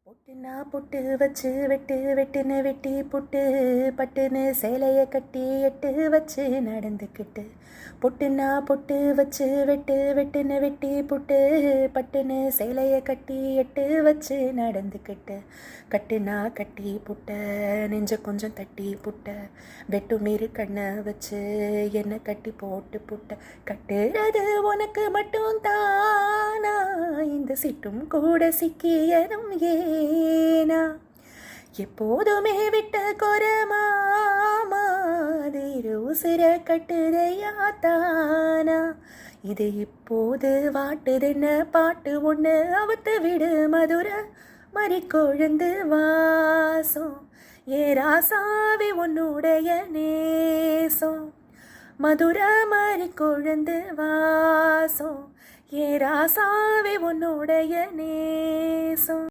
பொட்டுனா பொட்டு வச்சு வெட்டு வெட்டுன்னு வெட்டி புட்டு பட்டுன்னு சேலையை கட்டி எட்டு வச்சு நடந்துக்கிட்டு பொட்டுனா பொட்டு வச்சு வெட்டு வெட்டுன்னு வெட்டி புட்டு பட்டுன்னு சேலையை கட்டி எட்டு வச்சு நடந்துக்கிட்டு கட்டுனா கட்டி புட்ட நெஞ்ச கொஞ்சம் தட்டி புட்ட வெட்டு மீறி கண்ணை வச்சு என்ன கட்டி போட்டு புட்ட கட்டுறது உனக்கு மட்டும் தானா இந்த சிட்டும் கூட சிக்கியதும் ஏனா எப்போதுமே விட்ட கொரமாமா உசிர கட்டுதையா தானா இது இப்போது வாட்டுதுன்ன பாட்டு ஒன்று அவத்து விடு மதுர மறி கொழுந்து வாசம் ஏ ராசாவி உன்னுடைய நேசம் மதுர மறி கொழுந்து வாசம் ஏ ராசாவி உன்னுடைய நேசம்.